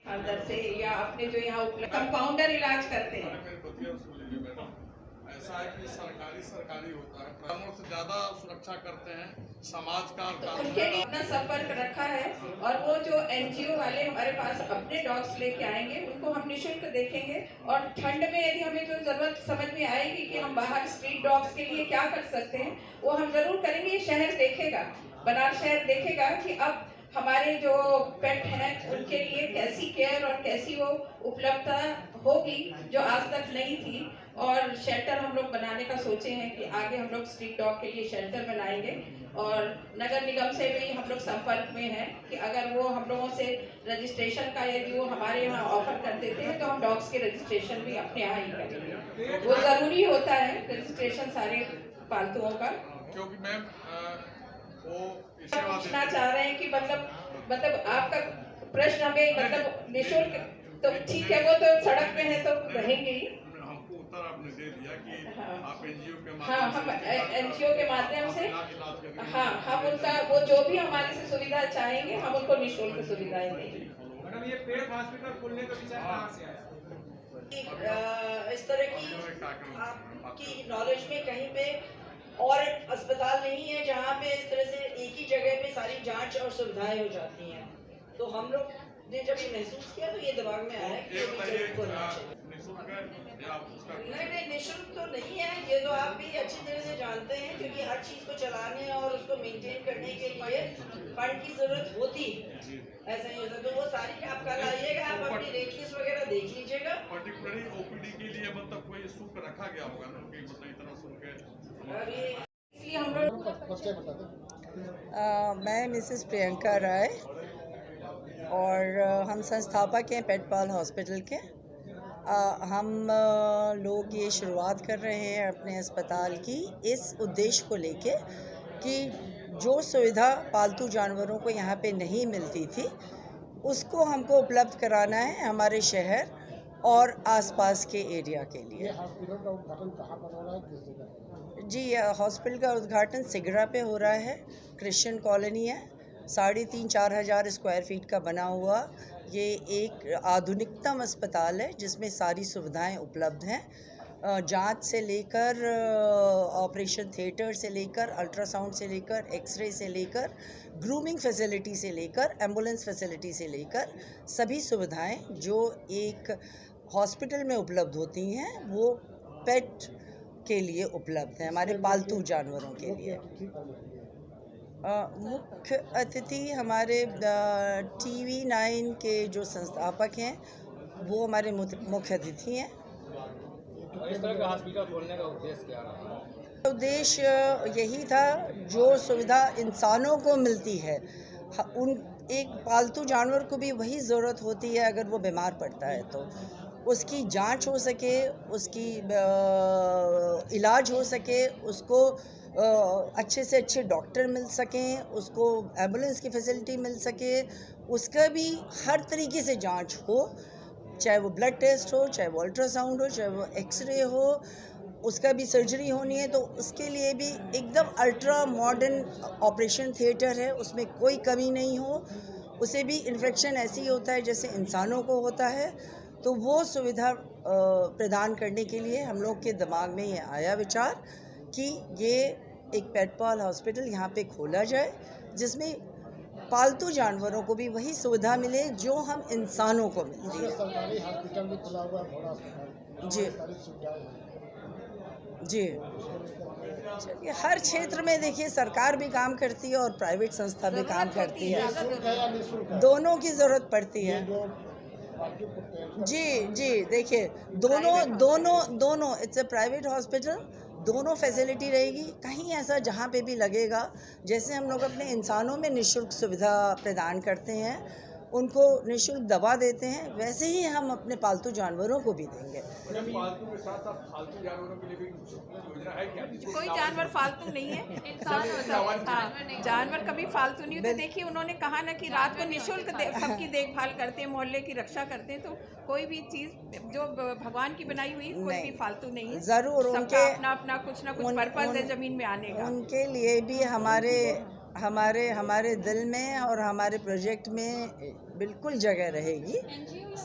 अंदर से या अपने जो यहाँ कंपाउंडर इलाज करते हैं। ऐसा है कि सरकारी होता है, प्राणों से ज्यादा सुरक्षा करते हैं समाज का। तो उनके लिए अपना संपर्क रखा है और वो जो एनजीओ वाले हमारे पास अपने डॉग्स लेके आएंगे उनको हम निःशुल्क देखेंगे। और ठंड में यदि हमें जो जरूरत समझ में आएगी कि हम बाहर स्ट्रीट डॉग्स के लिए क्या कर सकते हैं वो हम जरूर करेंगे। ये शहर देखेगा, बनारस शहर देखेगा कि अब हमारे जो पेट हैं उनके लिए कैसी केयर और कैसी वो उपलब्धता होगी जो आज तक नहीं थी। और शेल्टर हम लोग बनाने का सोचे हैं कि आगे हम लोग स्ट्रीट डॉग के लिए शेल्टर बनाएंगे। और नगर निगम से भी हम लोग संपर्क में हैं कि अगर वो हम लोगों से रजिस्ट्रेशन का यदि वो हमारे यहाँ ऑफर कर देते हैं तो हम डॉग्स के रजिस्ट्रेशन भी अपने यहाँ ही करेंगे। वो जरूरी होता है रजिस्ट्रेशन सारे पालतुओं का। क्योंकि मैम वो पूछना चाह रहे हैं कि मतलब आपका प्रश्न हमें मतलब निःशुल्क तो ठीक है, वो तो सड़क पे है तो रहेंगे ही। हमको उत्तर आपने दे दिया कि आप एनजीओ के हाँ, हम एनजीओ के माध्यम से हाँ हम उनका वो जो भी हमारे से सुविधा चाहेंगे हम उनको निःशुल्क सुविधाएं देंगे। मैडम ये पेट हॉस्पिटल खोलने का विचार कहाँ से आया? इस तरह की आपकी नॉलेज में कहीं पे और अस्पताल नहीं है जहाँ पे इस तरह से एक ही जगह पे सारी जांच और सुविधाएं हो जाती हैं। तो हम लोग ने जब ये महसूस किया तो ये दिमाग में आया कि नहीं निःशुल्क तो नहीं है। ये तो आप भी अच्छी तरह से जानते हैं क्योंकि हर चीज को चलाने और उसको मेंटेन करने के लिए फंड की जरूरत होती है। ऐसा नहीं होता तो वो सारी आप कल आइएगा, आप अपनी रेट लिस्ट वगैरह देख लीजिएगा। पर्टिकुलरली ओपीडी के लिए मतलब कोई शुल्क रखा गया होगा ना कि मतलब इतना शुल्क है। इसलिए हम लोग मैं मिसेस प्रियंका राय और हम संस्थापक हैं पेटपाल हॉस्पिटल के। हम लोग ये शुरुआत कर रहे हैं अपने अस्पताल की इस उद्देश्य को लेके कि जो सुविधा पालतू जानवरों को यहाँ पे नहीं मिलती थी उसको हमको उपलब्ध कराना है हमारे शहर और आसपास के एरिया के लिए। हॉस्पिटल का उद्घाटन कहाँ पर हो रहा है, किस जगह? जी, हॉस्पिटल का उद्घाटन सिगरा पे हो रहा है। क्रिश्चियन कॉलोनी है, 3,500-4 हज़ार स्क्वायर फीट का बना हुआ ये एक आधुनिकतम अस्पताल है जिसमें सारी सुविधाएं उपलब्ध हैं। जांच से लेकर ऑपरेशन थिएटर से लेकर अल्ट्रासाउंड से लेकर एक्सरे से लेकर ग्रूमिंग फैसिलिटी से लेकर एम्बुलेंस फैसिलिटी से लेकर सभी सुविधाएं जो एक हॉस्पिटल में उपलब्ध होती हैं वो पेट के लिए उपलब्ध है, हमारे पालतू जानवरों के लिए। मुख्य अतिथि हमारे TV9 के जो संस्थापक हैं वो हमारे मुख्य अतिथि हैं। इस तरह का हॉस्पिटल खोलने का उद्देश्य क्या रहा? उद्देश्य यही था जो सुविधा इंसानों को मिलती है उन एक पालतू जानवर को भी वही ज़रूरत होती है। अगर वो बीमार पड़ता है तो उसकी जांच हो सके, उसकी इलाज हो सके, उसको अच्छे से अच्छे डॉक्टर मिल सकें, उसको एम्बुलेंस की फैसिलिटी मिल सके, उसका भी हर तरीके से जांच हो, चाहे वो ब्लड टेस्ट हो, चाहे वो अल्ट्रासाउंड हो, चाहे वो एक्सरे हो, उसका भी सर्जरी होनी है तो उसके लिए भी एकदम अल्ट्रा मॉडर्न ऑपरेशन थिएटर है, उसमें कोई कमी नहीं हो। उसे भी इन्फेक्शन ऐसे ही होता है जैसे इंसानों को होता है, तो वो सुविधा प्रदान करने के लिए हम लोग के दिमाग में ये आया विचार कि ये एक पेटपाल हॉस्पिटल यहाँ पे खोला जाए जिसमें पालतू जानवरों को भी वही सुविधा मिले जो हम इंसानों को मिलती है। सरकारी हॉस्पिटल भी खुला हुआ है, बड़ा अस्पताल, जी सारी सुविधाएं हैं। जी, चलिए हर क्षेत्र में देखिए सरकार भी काम करती है और प्राइवेट संस्था भी काम करती है, निःशुल्क है या निःशुल्क है? दोनों की ज़रूरत पड़ती है। जो पालतू कुत्ते हैं, जी देखिए दोनों इट्स अ प्राइवेट हॉस्पिटल, दोनों फैसिलिटी रहेगी। कहीं ऐसा जहाँ पे भी लगेगा जैसे हम लोग अपने इंसानों में निःशुल्क सुविधा प्रदान करते हैं, उनको निःशुल्क दवा देते हैं, वैसे ही हम अपने पालतू जानवरों को भी देंगे। पालतू के साथ साथ फालतू जानवरों के लिए भी योजना है क्या? कोई जानवर फालतू नहीं है, इंसान जानवर कभी फालतू नहीं होता। देखिए उन्होंने कहा ना कि रात को निःशुल्क सबकी देखभाल करते हैं, मोहल्ले की रक्षा करते हैं, तो कोई भी चीज जो भगवान की बनाई हुई कोई भी फालतू नहीं है। जरूर उनके अपना कुछ ना कुछ पर्पस है जमीन में आने का। उनके लिए भी हमारे दिल में और हमारे प्रोजेक्ट में बिल्कुल जगह रहेगी। NGO या